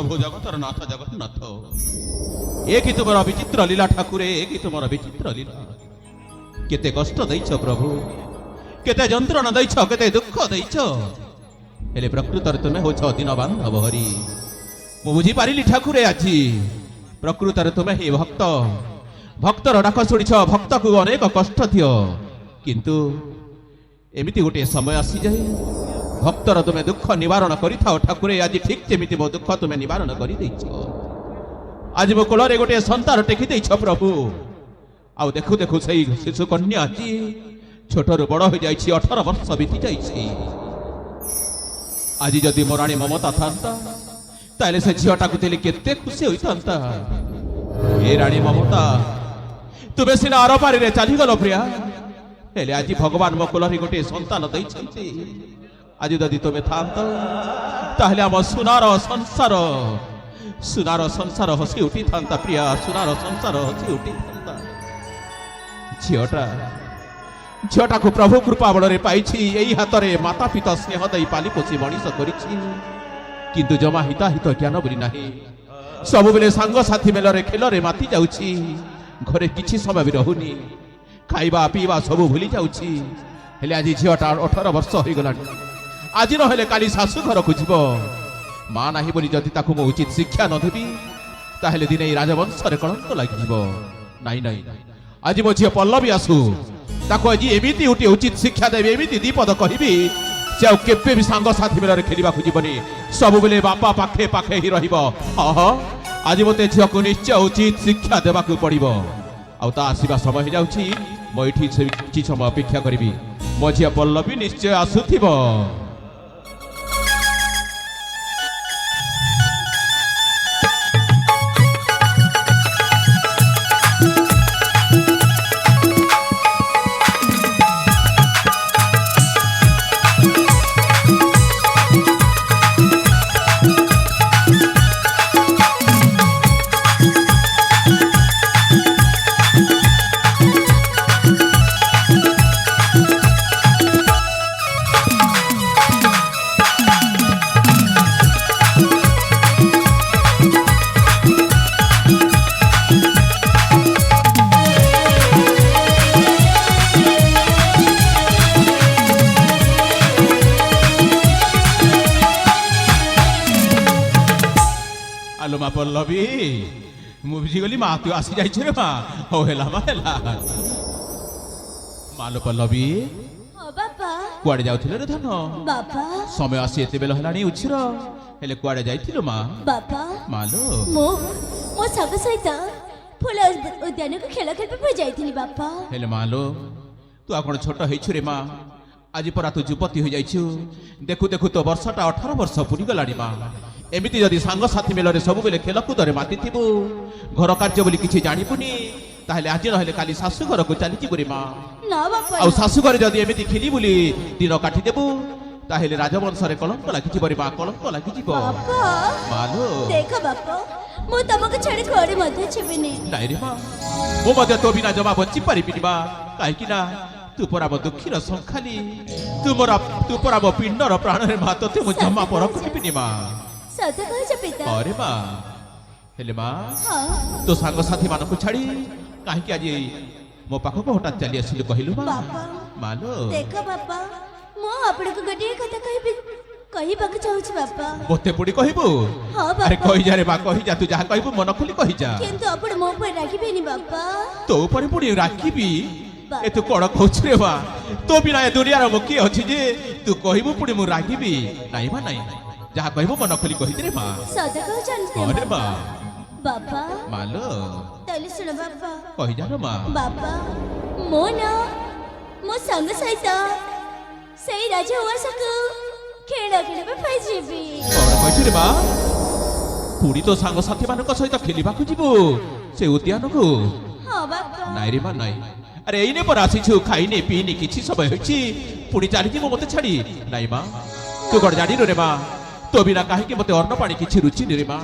प्रभु जगतर नाथ जगन्नाथ ए कि तुम विचित्र लीला ठाकुरे ए कि तुम विचित्र लीला केते कष्ट दैछ प्रभु केते जंत्रणा दैछ केते दुख दैछ हेले प्रकृतर तुमे होछ दिन बांधव हरि मु बुझी पारिली ठाकुरे आछि प्रकृतर तुमे हे भक्त भक्तर डाक शुणिछ भक्त को अनेक कष्ट दियो किंतु एमिति गोटे समय आसी जाए भक्तर तुमे दुख निवारण करिथाओ ठाकुरे आज ठीक जेमिति मो दुख तुमे निवारण करि दैछ आज मो कोलरे गोटे संतान टेकी दैछ प्रभु आ देखु देखु सही शिशु कन्या आज छोटरू बड़ हो जाइछि 18 वर्ष बीती जाइछि आज जदि मोराणी ममता थांता ताले से झियोटाकु देले केते खुशी होइतांता ए राणी ममता तुमे सिना आर पारी रे चली गलो प्रिया हेले आज भगवान मो कोलरे गोटे संतान दैछन्ति आज जदि तुमे थांता ताहले हम सुनार संसार हसी उठी थांता प्रिया सुनार संसार हसी उठी थांता झियोटा को प्रभु कृपा बଳରେ पाइछि एई हातरे माता पिता स्नेह दई पाली पोषी मଣିଷ କରିछि किंतु जमा हिता हित ज्ञान बुली नाही सब बेले सांग साथी मेलरे खेलरे माती जाउछि घरे किछि समय भी रहुनी खाइबा पीवा सब भूली जाउछि हेले आज झियोटा 18 वर्ष होई गलानी आज न हेले काली सासु घर को जीव मां नाही बोली जदि ताकू मो उचित शिक्षा न देबी ताहेले दिने राजवंश रे कलंक लागि जीव नाही नाही आज मो झियो पल्लवी आसु ताको आज एमिति उठी उचित शिक्षा देबी एमिति दीपद कहिबी से केबे भी सांग साथी मेलरे खेलिबा खुजिबनी सब बेले बापा पाखे पाखे ही रहिबो आज मते झियो को निश्चय उचित शिक्षा देबा को पड़िबो आ ता आसीबा समय हो जाउछि मो एठी किछि समय अपेक्षा करबी मो झियो पल्लवी निश्चय आसुथिबो मा पल्लवी मु बुझीगली मा तू आसी जाइछ रे मा हो हेला मालो पल्लवी ओ बापा कुआडे जाउथिले रे धन बापा समय आसी एते बेल हलानी उछिर हेले कुआडे जाइथिलो मा बापा मालो मो सब सहित फूल उद्यान को खेल खेल पे जाइथिली बापा हेले मालो तू आपण छोट हेछु रे मा आज परा तू युवती हो जाइछु देखु देखु तो वर्षटा 18 वर्ष पूरी गलानी मा एमिति जदि सांग साथी मेलरे सब बेले खेलकूदरे माती थिबु घर कार्य बोली किछि जानिपुनी ताहले आज नहले काली सासु घर को चली जिबुरी मा ना बापा आ सासु घर जदि एमिति खेली बोली दिन काटी देबु ताहले राजवंश रे कलंक लागि जिबरी मा कलंक लागि जिबो बापा मालो देखो बापा मु तमको छाड़ी घरे मध्ये छिबिनी नाही रे मा मो मध्ये तो बिना जमा बच्ची परिबिनी मा काहे कि ना तू परा मो दुखीर संखाली तू परा मो पिंडर प्राण रे मा तते मु जमा पर करिबिनी मा सत कहछ पिता अरे मा हेले मा हां तो सांग साथी मान को छाड़ी काहे कि आज मो पाखो को हठात चली आसिलु कहिलु मा बापा मालो देखो बापा मो आपन को गटिए कथा कहि बाक चाहूछि बापा मोते पुडी कहिबु हां बापा अरे कहि जा रे बा कहि जा तू जहा कहिबु मन खुली कहि जा किंतु आपण मो पर राखिबेनी बापा तो ऊपर पुडी राखिबी ए तू कोड़ कहछ रे बा तो बिना ए दुनिया रो मुखी अछि जे तू कहिबु पुडी मु राखिबी नाही बा नाही जहा कहिबु मन खुली कहि दे रे बा सदा कहछन अरे बा बापा मालो तले सुन बापा कहि जा रे मा बापा मो संग सहित सही राजा उवासक खेल खेल पे जीबी कोड़ कहछ रे बा पुडी तो सांग साथी मान को सहित खेलिबा को जीबु से उद्यान को हां बापा नाही रे मा नाही अरे एने पर आसीछु खाइने पीने किछि समय होछि पुडी चाली जी मते छाड़ी नाही मा तू गड जाडी रे मा तो बिना काहे कि मते अन्न पानी किछि रुचि रे मा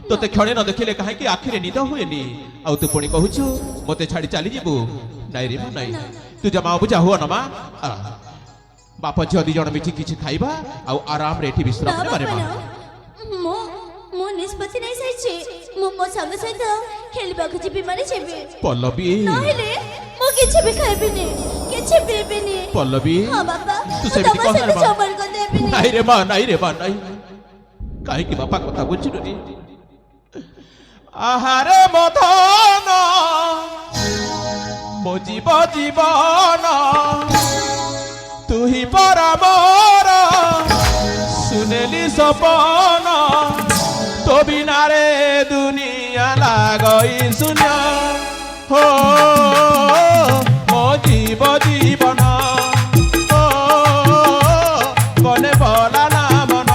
तोते क्षणे न देखिले काहे कि आखिरे निद हुएनी आ तू पुणी कहूछु मते छाड़ी चाली जीबू नाही रे नाही तू जमा बुझा हुआ न मा बाप झियो दी जण मिठी किछि खाइबा आ आराम रे एठी विश्राम ने मारे मा मो ନିଷ୍ପତ୍ତି ନେଇ ସାରିଛି ମୁଁ ମୋ ସାଙ୍ଗ ସହିତ ଖେଳିବାକୁ ଯିବି ମାନେ ଯିବି ପଲ୍ଲବୀ ନହେଲେ ମୁଁ କିଛି ବି ଖାଇବିନି କିଛି ପିଇବିନି ପଲ୍ଲବୀ ହଁ ବାପା ତୁ ମୁଁ ସେମିତି ତମ କହନା ସହିତ ମା। ସମ୍ପର୍କ ଦେବିନି ନାଇଁ ରେ ମା ନାଇଁ କାହିଁକି ବାପା କଥା ବୁଝିଲୁନି ଆହାରେ ମଧନ ମୋ ଜୀବନ ତୁହି ପରା ମୋର ସୁନେଲି ସପନ তো বিনারে দুনিয়া লাগই শূন্য হো মো জীবন ও কনে বলা না মন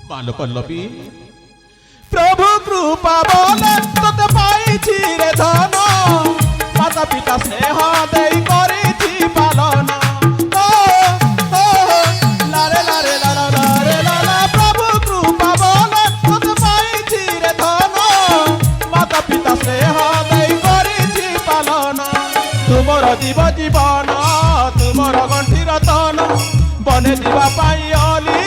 মালো পল্লবী প্রভু কৃপা বলে তোতে পাইছি রে ধন মাতা পিতা স্নেহ দেই করেছি পালন ও ও লারে লারে লালা লারে লালা প্রভু কৃপা বলে তোতে পাইছি রে ধন মাতা পিতা স্নেহ দেই করেছি পালন তুমর জীবন তুমর গণ্ঠি রতন বনে ଯିବା ପାଇଁ অলি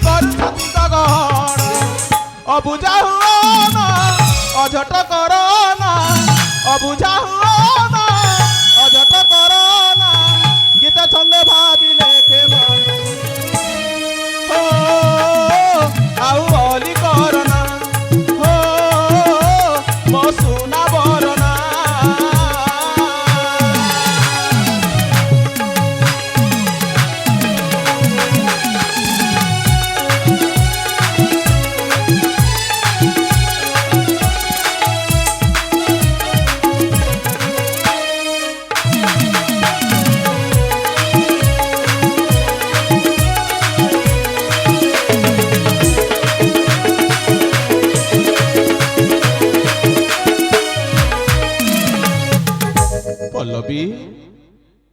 କରୁଛନ୍ତି গহন অবুঝা হুও না অঝট কর না অবুঝা হুও না অঝট কর না গীতা ছন্দে ভাবিলে কেমন ও আউ অলি কর না ও মো সুনা বরনা পল্লবী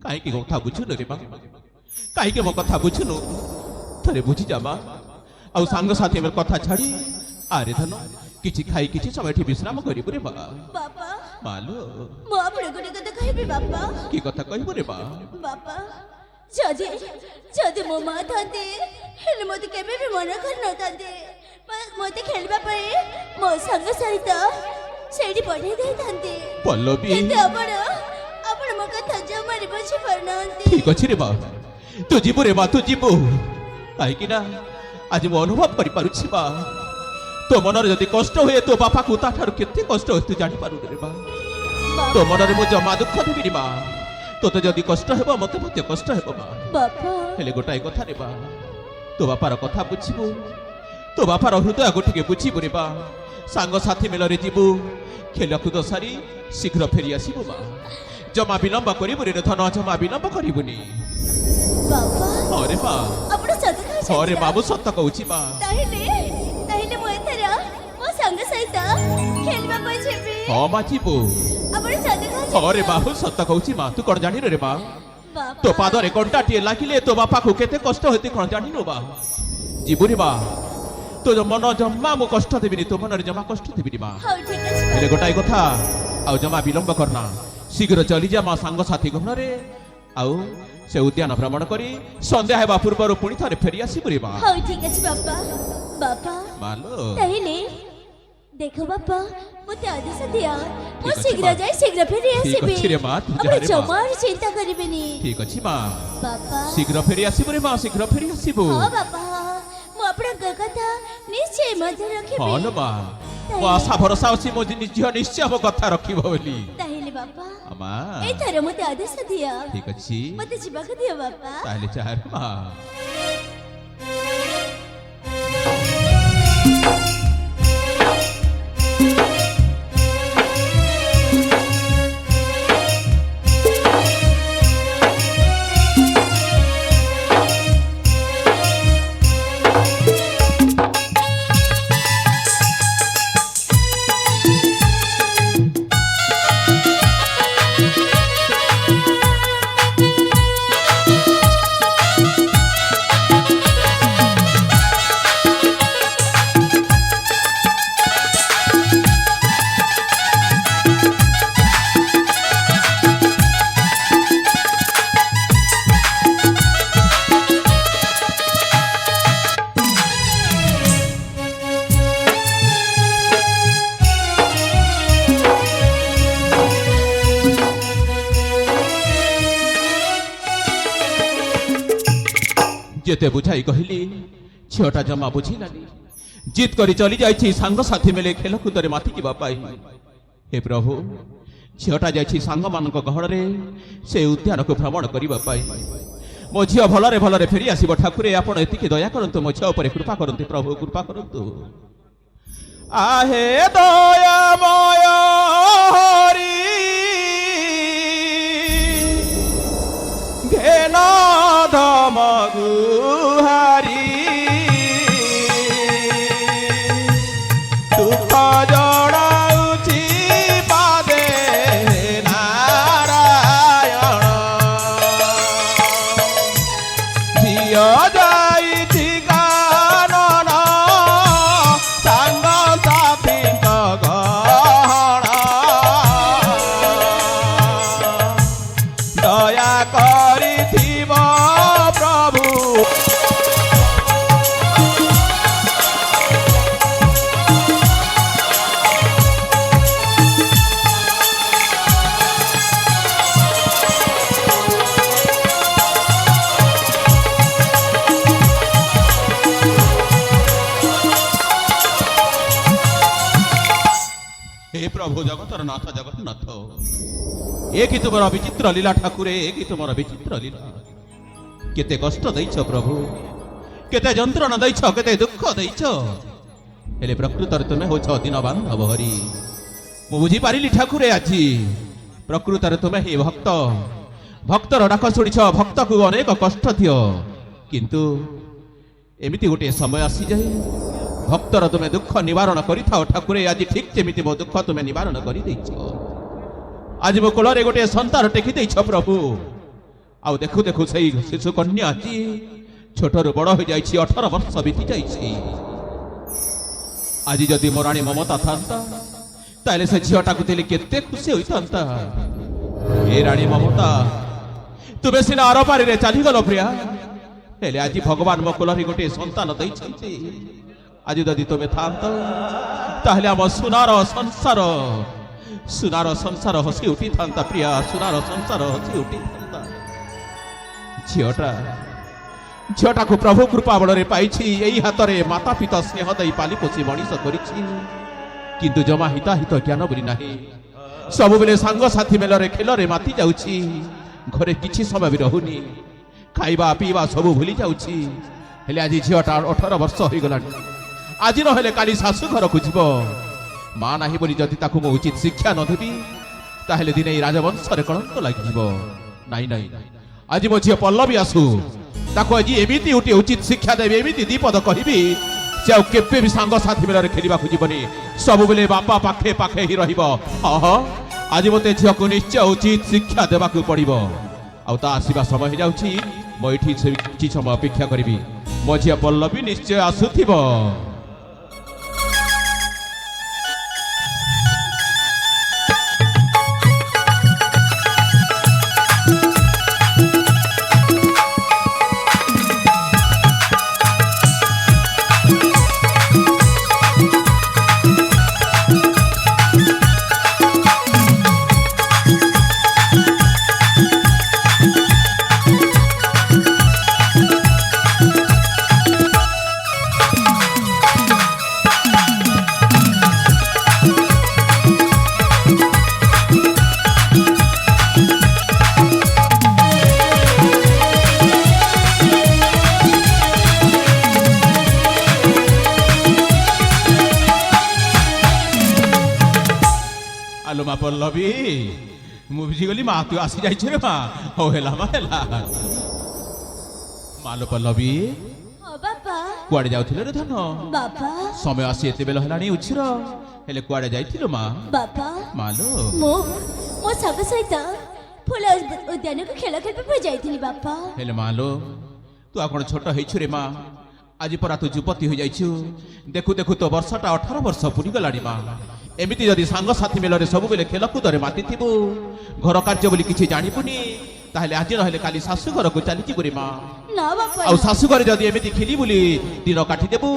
কাহিଁକି କଥା ବୁଝୁନୁ ରେ ମା କାହିଁକି ମୋ କଥା ବୁଝୁନୁ ଥରେ ବୁଝିଯା ମା ଆଉ ସାଙ୍ଗସାଥି ଆମେ କଥା ଛାଡ଼ି ଆରେ ଧନ କିଛି ଖାଇ କିଛି ସମୟ ଏଠି ବିଶ୍ରାମ କରିବୁ ରେ ମା ବାପା ମାଲୋ ମୁଁ ଆପଣଙ୍କୁ ଗୋଟେ କଥା କହିବି ବାପା କି କଥା କହିବୁ ରେ ମା ବାପା ଯଦି ଯଦି ମୋ ମା ଥାନ୍ତେ ହେଲେ ମୋତେ କେବେ ବି ମନା କରିନଥାନ୍ତେ ମୋତେ ଖେଳିବା ପାଇଁ ମୋ ସାଙ୍ଗ ସହିତ ସେଇଠି ପଠେଇ ଦେଇଥାନ୍ତେ ପଲ୍ଲବୀ କିନ୍ତୁ ଆପଣ ମୋ କଥା ଜମାରେ ବୁଝିପାରୁନାହାନ୍ତି ଠିକ ଅଛି ରେ ମା ତୁ ଯିବୁ ରେ ମା ତୁ ଯିବୁ କାହିଁକି ନା ଆଜି ମୁଁ ଅନୁଭବ କରିପାରୁଛି ମା ତୋ ମନରେ ଯଦି କଷ୍ଟ ହୁଏ ତୋ ବାପାକୁ ତାଠାରୁ କେତେ କଷ୍ଟ ହୁଏ ତୁ ଜାଣିପାରୁନି ରେ ମା ତୋ ମନରେ ମୁଁ ଜମା ଦୁଃଖ ଦେବିନି ମା ତୋତେ ଯଦି କଷ୍ଟ ହେବ ମୋତେ ମଧ୍ୟ କଷ୍ଟ ହେବ ମା ବାପା ହେଲେ ଗୋଟାଏ କଥା ରେ ମା ତୋ ବାପାର କଥା ବୁଝିବୁ ତୋ ବାପାର ହୃଦୟକୁ ଟିକେ ବୁଝିବୁ ରେ ମା ସାଙ୍ଗସାଥି ମେଳରେ ଯିବୁ ଖେଳକୁଦ ସାରି ଶୀଘ୍ର ଫେରି ଆସିବୁ ମା ଜମା ବିଳମ୍ବ କରିବୁନି ରେ ଧନ ଜମା ବିଳମ୍ବ କରିବୁନି ବାପା ହରେ ମା ଆପଣ ସତ କହୁଛନ୍ତି ହରେ ମା ମୁଁ ସତ କହୁଛି ମା ତାହେଲେ ମୁଁ ଏଥର ମୋ ସାଙ୍ଗ ସହିତ ଖେଳିବା ପାଇଁ ଯିବି ହଁ ମା ଯିବୁ ଆପଣ ସତ କହୁଛନ୍ତି ହରେ ମା ମୁଁ ସତ କହୁଛି ମା ତୁ କଣ ଜାଣିନୁ ରେ ମା ବାପା ତୋ ପାଦରେ କଣ୍ଟାଟିଏ ଲାଗିଲେ ତୋ ବାପାକୁ କେତେ କଷ୍ଟ ହୋଇତେ କଣ ଜାଣିନୁ ମା ଯିବୁ ରେ ମା ତୋ ମନ ଜମା ମୁଁ କଷ୍ଟ ଦେବିନି ତୋ ମନରେ ଜମା କଷ୍ଟ ଦେବିନି ମା ହଉ ଠିକ ଅଛି ହେଲେ ଗୋଟାଏ କଥା ଆଉ ଜମା ବିଳମ୍ବ କରନା ଶୀଘ୍ର ଚାଲିଯା ମା ସାଙ୍ଗସାଥି ଗହନରେ ଆଉ ସେ ଉଦ୍ୟାନ ଭ୍ରମଣ କରି ସନ୍ଧ୍ୟା ହେବା ପୂର୍ବରୁ ପୁଣି ଥରେ ଫେରି ଆସିବୁ ରେ ମା ହଉ ଠିକ ଅଛି ବାପା ବାପା ମାଲୋ ତାହେଲେ ଦେଖ ବାପା ମୋତେ ଆଦେଶ ଦିଅ ମୁଁ ଠିକ ଅଛି, ଶୀଘ୍ର ମା। ଯାଇ ଶୀଘ୍ର ଫେରି ଠିକ ଆସିବି ଅଛି ରେ ମା, ତୁ ଆପଣ ଯା ରେ ମା। ଜମାରୁ ଚିନ୍ତା କରିବେନି ଠିକ ଅଛି ମା ବାପା ଶୀଘ୍ର ଫେରି ଆସିବୁ ରେ ମା ଶୀଘ୍ର ଫେରି ଆସିବୁ ହଁ ବାପା ମୁଁ ଆପଣଙ୍କ କଥା ନିଶ୍ଚୟ ମଧ୍ୟ ରଖିବି ହଁ ଲୋ ମା ମୋ ଆଶା ଭରସା ଅଛି ମୋ ଝିଅ ନିଶ୍ଚୟ ମୋ କଥା ରଖିବ ବୋଲି ତାହେଲେ ବାପା ମା ଏଇଥର ମୋତେ ଆଦେଶ ଦିଅ ଠିକ ଅଛି ମୋତେ ଯିବାକୁ ଦିଅ ବାପା ତାହେଲେ ଚାଲ ମା যেতে বুঝাই কহিলি ঝিওটা জমা বুঝিলানি জিদ করে চলি যাইছি সাଙ୍ଗসাথী মেলে খেলকুদরে মাতি ଯିବା ପାଇଁ হে প্রভু ঝিওটা যাইছি সাଙ୍ଗମାନଙ୍କ ଗହଳରେ ସେ ଉଦ୍ୟାନକୁ ଭ୍ରମଣ କରିବା ପାଇଁ ମୋ ଝିଅ ଭଲରେ ଭଲରେ ଫେରି ଆସିବ ଠାକୁରେ ଆପଣ ଏତିକି ଦୟା କରନ୍ତୁ ମୋ ଝିଅ ଉପରେ କୃପା କରନ୍ତୁ ପ୍ରଭୁ କୃପା କରନ୍ତୁ आहे दयामय हरि घेन धम गुहारी दुख जड़ाउछि पादे नारायण झियो जाइछि कानन सांग साथीଙ୍କ ଗହଣ ଦୟା କରିଥିବ ପ୍ରଭୁ हे प्रभु जगतर नाथ जगन्नाथ ए कि तुमर विचित्र लीला ठाकुरे ए कि तुमर विचित्र लीला केते कष्ट दैछ प्रभु केते यंत्रणा दैछ केते दुख दैछ हेले प्रकृतर तुमे होछ दिन बांधव हरि मु बुझी पारिली ठाकुरे आछि प्रकृतर तुमे हे भक्त भक्तर डाक शुणिछ भक्त को अनेक कष्ट दियो किंतु एमिति गोटे समय आसी जाए भक्तर तुमे दुख निवारण करिथाओ ठाकुरे आज ठीक जेमिति मो दुख तुमे निवारण करि दैछ आज मो कोलरे गोटे संतान टेकी दैछ प्रभु आउ देखु देखु सही शिशु कन्या आज छोटरू बड़ हो जाइछि 18 वर्ष बीती जाइछि आज जदि मोराणी ममता थांता ताले से झियोटाकु देले केते खुशी होइतांता ए राणी ममता तुमे सिना आरपारी रे चाली गलो प्रिया हेले आज भगवान मो कोलरे गोटे संतान दैछन्ति आज जदि तुमे थांत ताहले आम सुनार संसार हसी उठी था प्रिया सुनार संसार हसी उठी था झियोटा को प्रभु कृपा बल पाई यही हाथ में माता पिता स्नेह दे पाली पोषी मनीष कर जमा हिताहित ज्ञान बोली ना सब बेले सांग साथी मेल खेल माति जाऊँगी घरे किछि समय भी रहुनी खाइबा पीवा सब भूली जाऊँगी हेले आज झियोटा 18 वर्ष हो गला आज नहेले काली शाशु घर को जीव माँ नाही बोली जदि ताकू मो उचित शिक्षा न देबी ताहेले दिने राजवंश रे कलंक लागिब नाई नाई आज मो झियो पल्लवी आसु ताको आज एमिति उठी उचित शिक्षा देबी एमिति दीपद कहिबी से आ केबे भी सांग साथी मेलरे खेलिबा खुजिबनी सब बेले बापा पाखे पाखे ही रहिबो आज मते झियो को निश्चय उचित शिक्षा देबा को पड़िबो आ ता आसीबा समय हो जाउची मो एठी किछि समय अपेक्षा करिबी मो झियो पल्लवी निश्चय आसुथिबो माँ पल्लवी मु बुझीगली माँ तू आसी जाइए माँ हो हेला माँ हेला मालो पल्लवी बापा कुआडे जाउथिले रे धन बापा समय आसी एते बेल हलानी उछिर हेले कुआडे जाइथिलो माँ बापा मालो मो सब सहित फूल उद्यान को खेल खेल पे जाइथिनी बापा हेले मालो तू आ कोन छोट हेछु रे माँ आज परा तू युवती हो जाइछु देखु देखु तो वर्षटा 18 वर्ष पुरी गलानी माँ एमिति जदि सांग साथी मेलरे सब बेले खेलकूदरे माति थिबु घर कार्य बोली किछि जानिबुनी ताहले आज नहेले काली शाशु घर को चली जिबुरी माँ ना बापा आ शाशु घर जदि एमिति खेली बोली दिन काटी देबु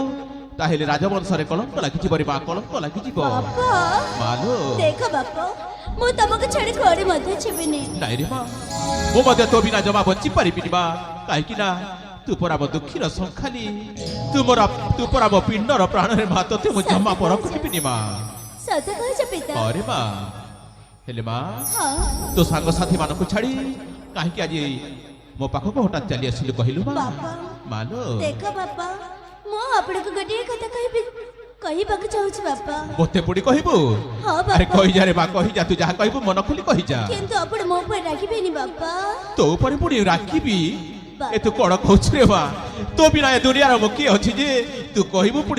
ताहले राजवंश रे कलंक लागि जिबरी माँ कलंक लागि जिबो बापा मालो देखो बापा मु तमको छाड़ी घरे मध्य छिबिनी नाइ रे माँ मो मध्य तो बिना जमा बच्ची परिबिनी माँ काहे कि ना ତୁ ପରା ମୋ ଦୁଃଖୀର ଶଙ୍ଖାଲି, ତୁ ପରା ମୋ ପିଣ୍ଡର ପ୍ରାଣରେ ମା, ତତେ ମୁଁ ଜମା ପର କରିବିନି ମା। ସତ କହୁଛ ପିତା। ଅରେ ମା, ହେଲେ ମା ହଁ ତୋ ସାଙ୍ଗସାଥୀ ମାନଙ୍କୁ ଛାଡ଼ି କାହିଁକି ଆଜି ମୋ ପାଖକୁ ହଠାତ୍ ଚାଲି ଆସିଲୁ କହିଲୁ ମା? ବାପା ମାଲୋ ଦେଖ ବାପା, ମୁଁ ଆପଣଙ୍କୁ ଗୋଟିଏ କଥା କହିବାକୁ ଚାହୁଁଛି ବାପା। ମୋତେ ପୁଣି କହିବୁ? ହଁ ଆରେ ବାପା, କହିଯା ରେ ମା, କହିଯା, ତୁ ଯାହା କହିବୁ ମନ ଖୋଲି କହିଯା। କିନ୍ତୁ ଆପଣ ମୋ ଉପରେ ରାଗିବେନି ବାପା। ତୋ ଉପରେ ପୁଣି ରାଖିବି? ବାପା। ଏ ତୁ କଣ କହୁଛୁ ରେ ମା? ତୋ ବିନା ଏ ଦୁନିଆର ମୁଁ କିଏ ଅଛି ଯେ ତୁ କହିବୁ ପୁଣି